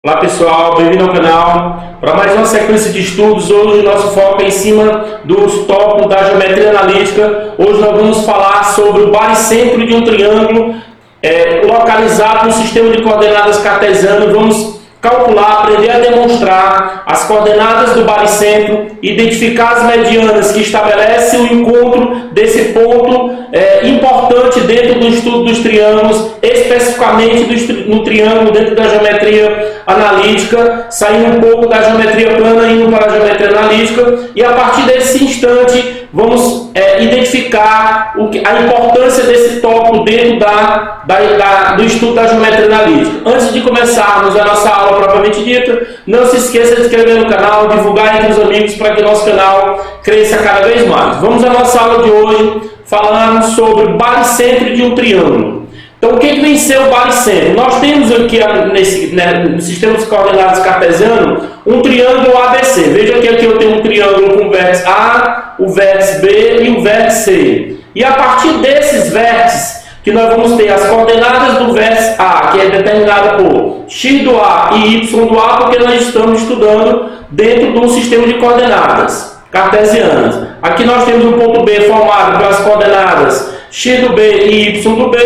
Olá pessoal, bem-vindo ao canal. Para mais uma sequência de estudos, hoje o nosso foco é em cima dos tópicos da geometria analítica. Hoje nós vamos falar sobre o baricentro de um triângulo localizado no sistema de coordenadas cartesiano. Vamos calcular, aprender a demonstrar as coordenadas do baricentro, identificar as medianas que estabelecem o encontro desse ponto importante dentro do estudo dos triângulos, especificamente no triângulo dentro da geometria analítica, saindo um pouco da geometria plana e indo para a geometria analítica, e a partir desse instante vamos identificar a importância desse tópico dentro do estudo da geometria analítica. Antes de começarmos a nossa aula propriamente dita, não se esqueça de se inscrever no canal, divulgar entre os amigos para que nosso canal cresça cada vez mais. Vamos à nossa aula de hoje, falando sobre o baricentro de um triângulo. Então, o que vem ser o baricentro? Nós temos aqui no sistema de coordenadas cartesiano um triângulo ABC. Veja que aqui eu tenho um triângulo com o vértice A, o vértice B e o vértice C. E a partir desses vértices que nós vamos ter as coordenadas do vértice A, que é determinada por x do A e y do A, porque nós estamos estudando dentro do sistema de coordenadas cartesianas. Aqui nós temos um ponto B formado pelas coordenadas x do B e y do B,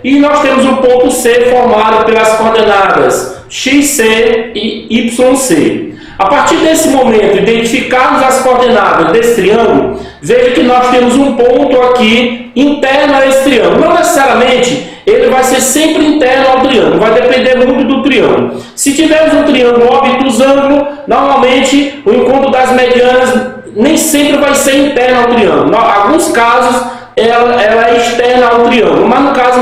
e nós temos um ponto C formado pelas coordenadas xc e yc. A partir desse momento, identificarmos as coordenadas desse triângulo, veja que nós temos um ponto aqui interno a esse triângulo. Não necessariamente ele vai ser sempre interno ao triângulo, vai depender muito do triângulo. Se tivermos um triângulo obtusângulo, normalmente o encontro das medianas nem sempre vai ser interno ao triângulo. Em alguns casos ela é externa ao triângulo, mas no caso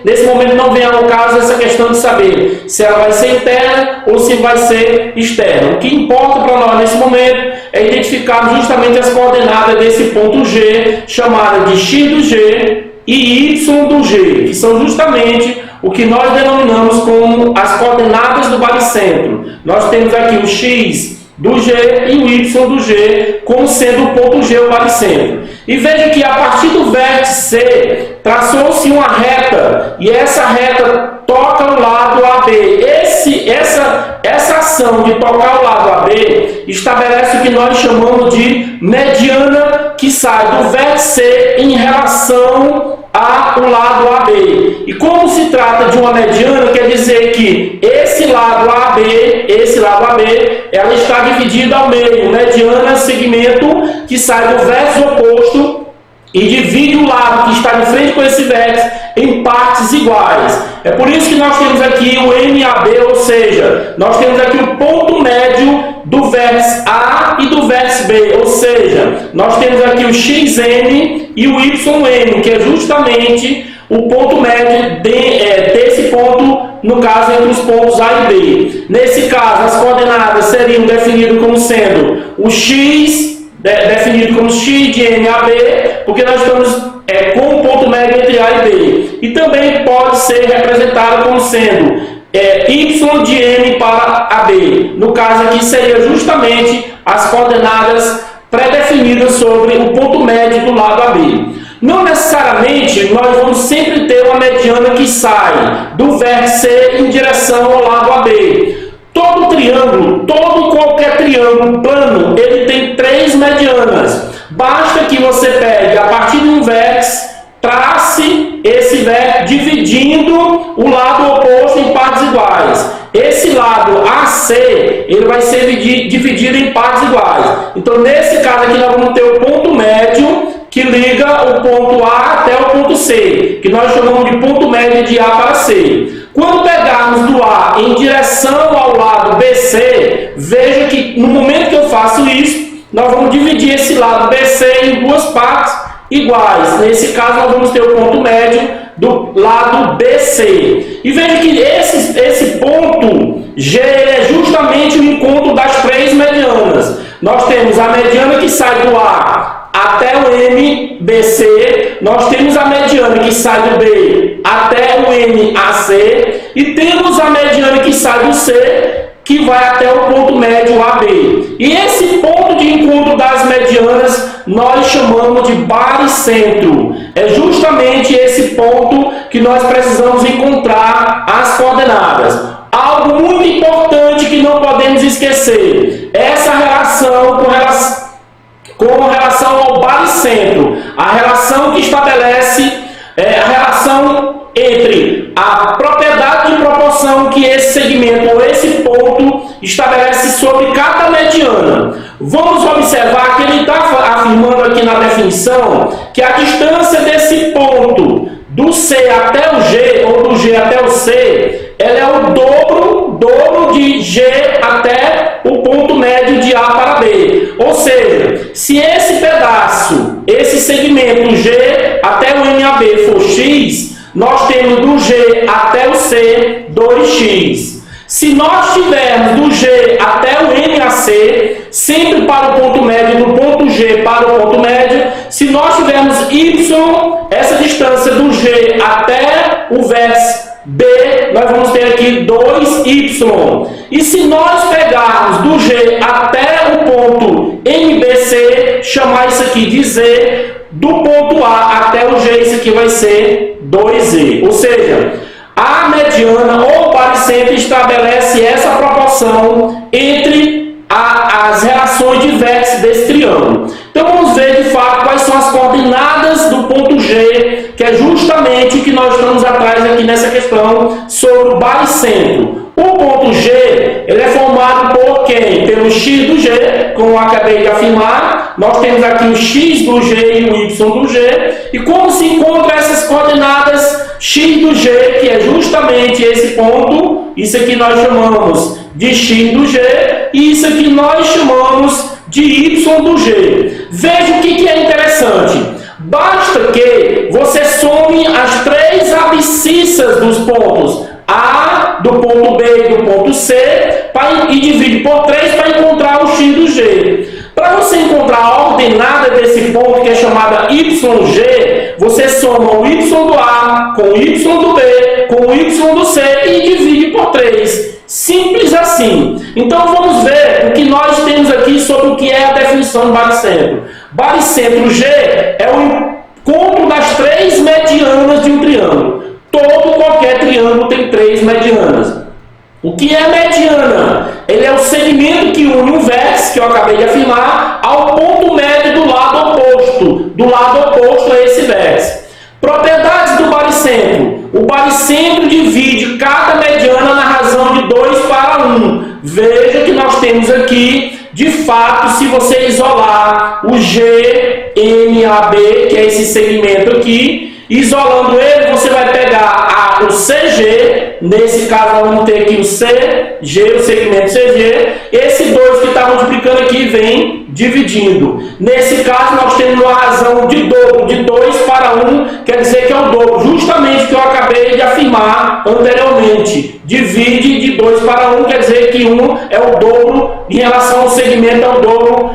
nesse momento não vem ao caso essa questão de saber se ela vai ser interna ou se vai ser externa. O que importa para nós nesse momento é identificar justamente as coordenadas desse ponto G, chamada de x do G e y do G, que são justamente o que nós denominamos como as coordenadas do baricentro. Nós temos aqui o x do G e o y do G, como sendo o ponto G o baricentro. E veja que a partir do vértice C, traçou-se uma reta, e essa reta toca o lado AB. Essa ação de tocar o lado AB estabelece o que nós chamamos de mediana, que sai do vértice C em relação ao lado AB. E como se trata de uma mediana, quer dizer que esse lado AB, ela está dividida ao meio. Mediana é segmento que sai do vértice oposto e divide o lado que está de frente com esse vértice em partes iguais. É por isso que nós temos aqui o MAB, ou seja, nós temos aqui o ponto médio do vértice A e do vértice B, ou seja, nós temos aqui o XN e o YN, que é justamente o ponto médio desse ponto, no caso entre os pontos A e B. Nesse caso, as coordenadas seriam definidas como sendo o X, definido como x de MAB, porque nós estamos com o ponto médio entre A e B. E também pode ser representado como sendo y de M para AB. No caso aqui seria justamente as coordenadas pré-definidas sobre o ponto médio do lado AB. Não necessariamente nós vamos sempre ter uma mediana que sai do vértice C em direção ao lado AB. Todo triângulo, qualquer triângulo plano, ele tem três medianas. Basta que você pegue a partir de um vértice, trace esse vértice dividindo o lado oposto em partes iguais. Esse lado AC, ele vai ser dividido em partes iguais. Então, nesse caso aqui, nós vamos ter o ponto médio que liga o ponto A até o ponto C, que nós chamamos de ponto médio de A para C. Quando pegarmos do A em direção ao lado BC, veja que no momento que eu faço isso, nós vamos dividir esse lado BC em duas partes iguais. Nesse caso, nós vamos ter o ponto médio do lado BC. E veja que esse ponto G é justamente o encontro das três medianas. Nós temos a mediana que sai do A até o MBC, nós temos a mediana que sai do B até o MAC, e temos a mediana que sai do C, que vai até o ponto médio AB. E esse ponto de encontro das medianas nós chamamos de baricentro. É justamente esse ponto que nós precisamos encontrar as coordenadas. Algo muito importante C. Essa relação com relação ao baricentro, a relação que estabelece a relação entre a propriedade de proporção que esse segmento ou esse ponto estabelece sobre cada mediana. Vamos observar que ele está afirmando aqui na definição que a distância desse ponto do C até o G, ou do G até o C, ela é o dobro de G até o ponto médio de A para B. Ou seja, se esse pedaço, esse segmento G até o MAB for X, nós temos do G até o C 2x. Se nós tivermos do G até o MAC, sempre para o ponto médio, do ponto G para o ponto médio, se nós tivermos Y, essa distância do G até o vértice B, nós vamos ter aqui 2y. E se nós pegarmos do G até o ponto MBC, chamar isso aqui de Z, do ponto A até o G, isso aqui vai ser 2e. Ou seja, a mediana ou baricentro estabelece essa proporção entre as relações de vértices desse triângulo. Então vamos ver de fato quais são as coordenadas do ponto G, que é justamente o que nós estamos atrás aqui nessa questão sobre o baricentro. O ponto G, ele é formado por quem? Pelo x do G, como eu acabei de afirmar. Nós temos aqui o x do G e o y do G. E como se encontram essas coordenadas x do G, que é justamente esse ponto, isso aqui nós chamamos de x do G, e isso aqui nós chamamos de y do G. Veja o que é interessante. Basta que você some as três abscissas dos pontos A, do ponto B e do ponto C, e divide por 3 para encontrar o x do G. Para você encontrar a ordenada desse ponto, que é chamada YG, você soma o y do A com o y do B, com o y do C e divide por 3. Simples assim. Então vamos ver o que nós temos aqui sobre o que é a definição de baricentro. Baricentro G é o encontro das três medianas de um triângulo. Qualquer triângulo tem três medianas. O que é mediana? Ele é o segmento que une um vértice, que eu acabei de afirmar, ao ponto médio do lado oposto a esse vértice. Propriedades do baricentro. O baricentro divide cada mediana na razão de 2 para 1. Veja que nós temos aqui, de fato, se você isolar o GMAB, que é esse segmento aqui, isolando ele, você vai pegar o CG, nesse caso nós vamos ter aqui o CG, o segmento CG, esse 2 que está multiplicando aqui vem dividindo. Nesse caso nós temos uma razão de dobro, de 2 para 1, quer dizer que é o dobro, justamente o que eu acabei de afirmar anteriormente. Divide de 2 para 1, quer dizer que 1 é o dobro, em relação ao segmento é o dobro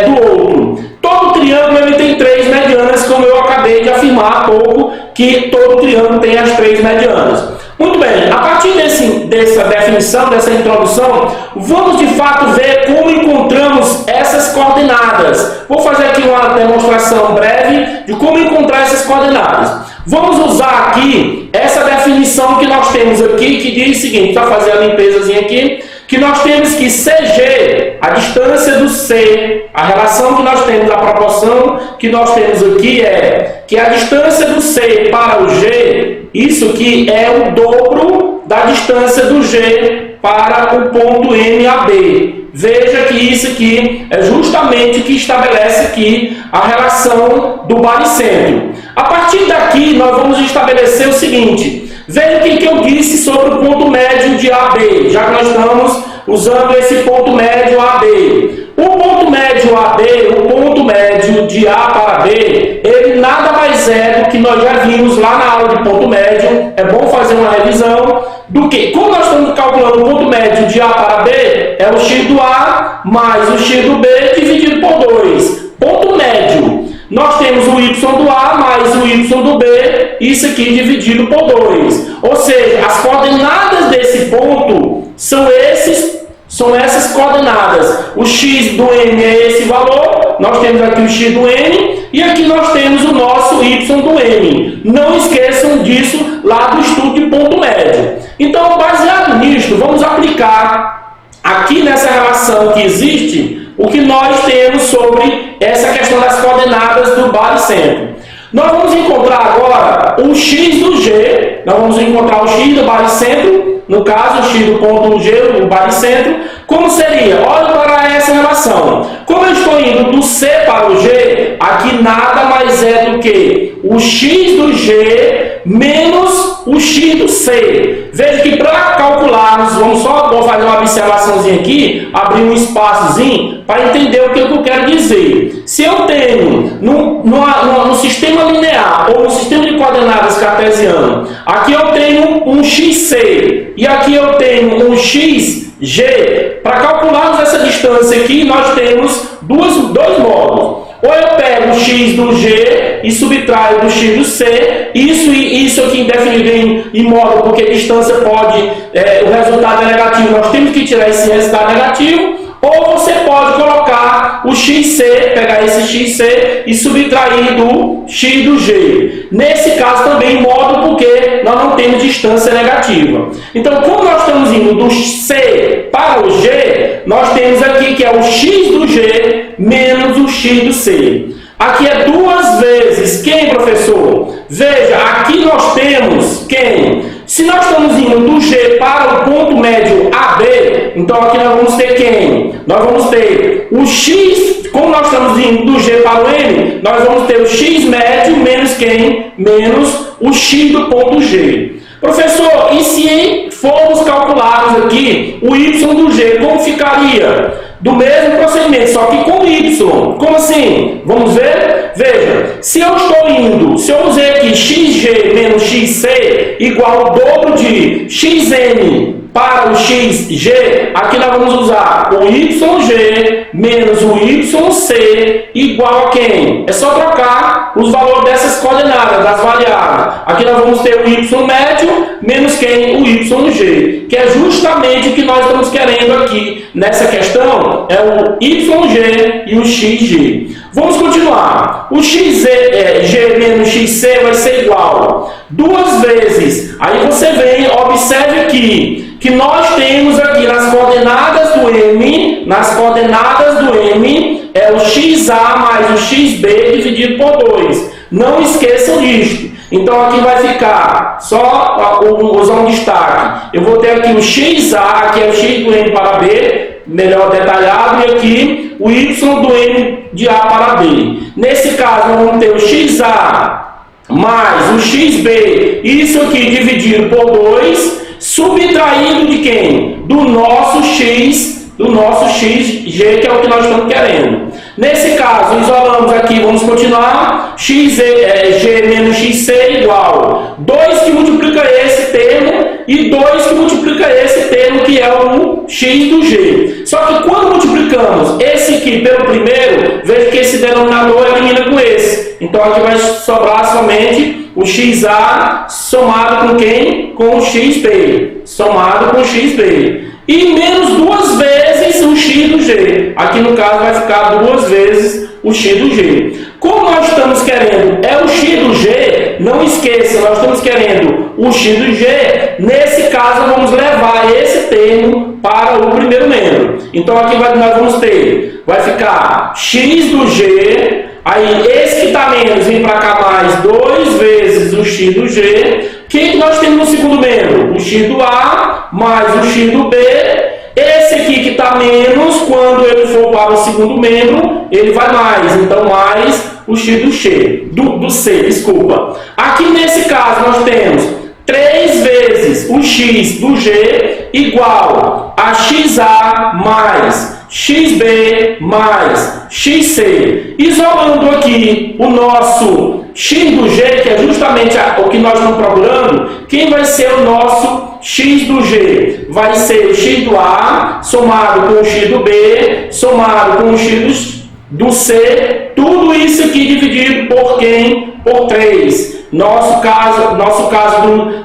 do outro. Todo triângulo ele tem três medianas, como eu acabei de afirmar há pouco, que todo triângulo tem as três medianas. Muito bem, a partir dessa definição, dessa introdução, vamos de fato ver como encontramos essas coordenadas. Vou fazer aqui uma demonstração breve de como encontrar essas coordenadas. Vamos usar aqui essa definição que nós temos aqui, que diz o seguinte, para fazer a limpezazinha aqui, que nós temos que CG, a distância do C, a relação que nós temos, a proporção que nós temos aqui é que a distância do C para o G, isso aqui é o dobro da distância do G para o ponto MAB. Veja que isso aqui é justamente o que estabelece aqui a relação do baricentro. A partir daqui, nós vamos estabelecer o seguinte. Veja o que eu disse sobre o ponto médio de AB, já que nós estamos usando esse ponto médio AB. O ponto médio AB, o ponto médio de A para B, ele nada mais é do que nós já vimos lá na aula de ponto médio, é bom fazer uma revisão, do que, como nós estamos calculando o ponto médio de A para B, é o x do A mais o x do B dividido por 2. Ponto médio. Nós temos o y do A mais o y do B, isso aqui dividido por 2. Ou seja, as coordenadas desse ponto são essas coordenadas. O x do M é esse valor, nós temos aqui o x do M, e aqui nós temos o nosso y do M. Não esqueçam disso lá do estudo de ponto médio. Então, baseado nisto, vamos aplicar a aqui nessa relação que existe, o que nós temos sobre essa questão das coordenadas do baricentro. Nós vamos encontrar agora o x do G, nós vamos encontrar o x do baricentro, no caso o x do ponto G, o baricentro. Como seria? Olha para essa relação. Como eu estou indo do C para o G, aqui nada mais é do que o x do G menos o x do C. Veja que para calcularmos, vamos fazer uma observaçãozinha aqui, abrir um espaçozinho para entender o que eu quero dizer. Se eu tenho no sistema linear ou no sistema de coordenadas cartesiano, aqui eu tenho um xc e aqui eu tenho um xg, para calcularmos essa distância aqui, nós temos dois modos. Ou eu pego o x do G e subtraio do x do C, isso aqui indefinido em modo, porque a distância pode, o resultado é negativo, nós temos que tirar esse resultado negativo. Ou você pode colocar o xc, pegar esse xc e subtrair do x do G. Nesse caso também em modo, porque nós não temos distância negativa. Então, como nós estamos indo do C para o G, nós temos aqui que é o x do G menos o x do C. Aqui é duas vezes quem, professor? Veja, aqui nós temos quem? Se nós estamos indo do G para o ponto médio AB, então aqui nós vamos ter quem? Nós vamos ter o x, como nós estamos indo do G para o M, nós vamos ter o x médio menos quem? Menos o x do ponto G. Professor, e se formos calcularmos aqui o y do G, como ficaria? Do mesmo procedimento, só que com y. Como assim? Vamos ver? Veja, se eu usei aqui xg menos xc igual ao dobro de xn para o xg, aqui nós vamos usar o yg menos o yc igual a quem? É só trocar os valores dessas coordenadas, das variáveis. Aqui nós vamos ter o y médio menos quem? O yg, que é justamente o que nós estamos querendo aqui nessa questão, é o yg e o xg. Vamos continuar. O xg menos xc vai ser igual duas vezes. Aí você vem, observe aqui, que nós temos aqui nas coordenadas do M, é o xa mais o xb dividido por 2. Não esqueçam disto. Então aqui vai ficar, só usar um destaque. Eu vou ter aqui o xa, que é o x do M para B, melhor detalhado, e aqui o y do M de A para B. Nesse caso, nós vamos ter o xa mais o xb, isso aqui dividido por 2, subtraindo de quem? Do nosso xg, que é o que nós estamos querendo. Nesse caso, isolamos aqui, vamos continuar, xg menos xc igual 2 que multiplica esse termo e 2 que multiplica esse termo, que é o x do G. Só que quando multiplicamos esse aqui pelo primeiro, veja que esse denominador elimina com esse. Então aqui vai sobrar somente o xa somado com quem? Com o xb. Somado com o xb. E menos duas vezes o x do G. Aqui no caso vai ficar duas vezes o x do G. Como nós estamos querendo é o x do G, não esqueça, nós estamos querendo o x do G, nesse caso vamos levar esse termo para o primeiro membro. Então aqui nós vamos ter, vai ficar x do G, aí esse que está menos vem para cá mais 2 vezes o x do G. Quem nós temos no segundo membro? O x do A mais o x do B. Esse aqui que está menos, quando ele for para o segundo membro, ele vai mais. Então, mais o x do C, desculpa. Aqui nesse caso, nós temos 3 vezes o x do G igual a xa mais xb mais xc. Isolando aqui o nosso x do G, que é justamente o que nós estamos procurando, quem vai ser o nosso x do G? Vai ser o x do A somado com o x do B, somado com o x do C, tudo isso aqui dividido por quem? Por 3. Nosso caso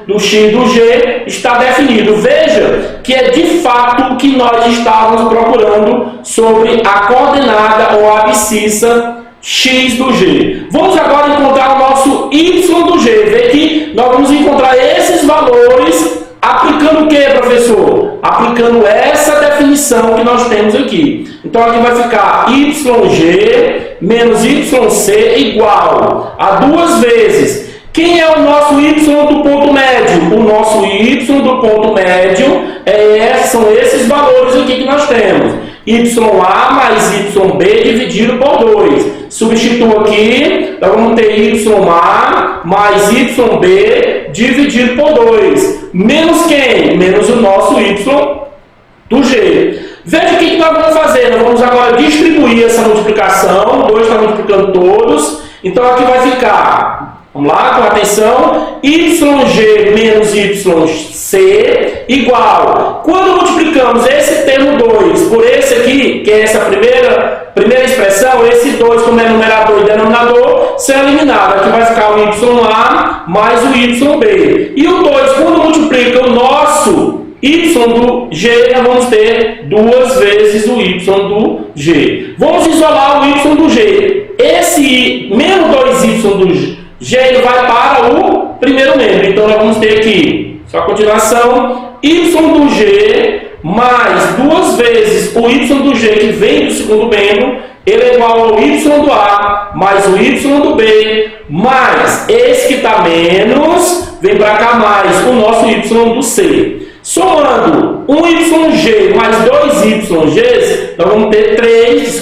do x do G está definido. Veja que é de fato o que nós estávamos procurando sobre a coordenada ou a abscissa x do G. Vamos agora encontrar o nosso y do G. Vê que nós vamos encontrar esses valores aplicando o que, professor? Aplicando essa definição definição que nós temos aqui. Então aqui vai ficar YG menos YC igual a 2 vezes. Quem é o nosso Y do ponto médio? O nosso Y do ponto médio são esses valores aqui que nós temos. YA mais YB dividido por 2. Substitua aqui, nós vamos ter YA mais YB dividido por 2. Menos quem? Menos o nosso Y do G. Veja o que nós vamos fazer. Nós vamos agora distribuir essa multiplicação. 2 está multiplicando todos. Então aqui vai ficar, vamos lá, com atenção, YG menos YC igual. Quando multiplicamos esse termo 2 por esse aqui, que é essa primeira expressão, esse 2 como é numerador e denominador, será eliminado. Aqui vai ficar o YA mais o YB. E o 2, quando multiplica o nosso Y do G, nós vamos ter 2 vezes o Y do G. Vamos isolar o Y do G. Esse menos 2Y do G ele vai para o primeiro membro. Então nós vamos ter aqui, só a continuação, Y do G mais 2 vezes o Y do G que vem do segundo membro, ele é igual ao Y do A mais o Y do B, mais esse que está menos, vem para cá mais o nosso Y do C. Somando um YG mais 2 YGs, nós vamos ter 3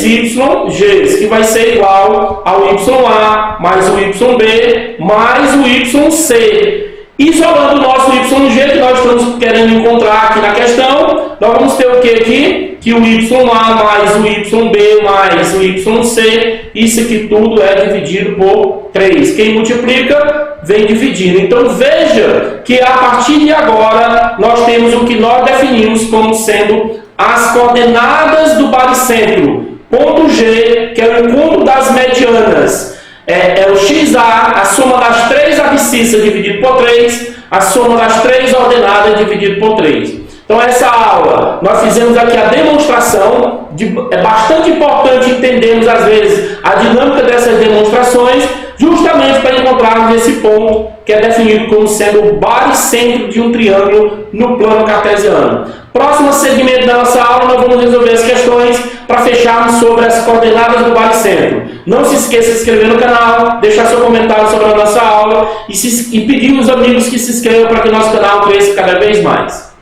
YGs, que vai ser igual ao YA mais o YB mais o YC. Isolando o nosso YG, que nós estamos querendo encontrar aqui na questão, nós vamos ter o que aqui? Que o YA mais o YB mais o YC, isso aqui tudo é dividido por 3. Quem multiplica, vem dividindo. Então veja que a partir de agora, nós temos o que nós definimos como sendo as coordenadas do baricentro. Ponto G, que é o encontro das medianas. É o XA, a soma das 3 abscissas dividido por 3, a soma das 3 ordenadas dividido por 3. Então essa aula, nós fizemos aqui a demonstração, é bastante importante entendermos às vezes a dinâmica dessas demonstrações, justamente para encontrarmos esse ponto que é definido como sendo o baricentro de um triângulo no plano cartesiano. Próximo segmento da nossa aula, nós vamos resolver as questões para fecharmos sobre as coordenadas do baricentro. Não se esqueça de se inscrever no canal, deixar seu comentário sobre a nossa aula e pedir aos amigos que se inscrevam para que nosso canal cresça cada vez mais.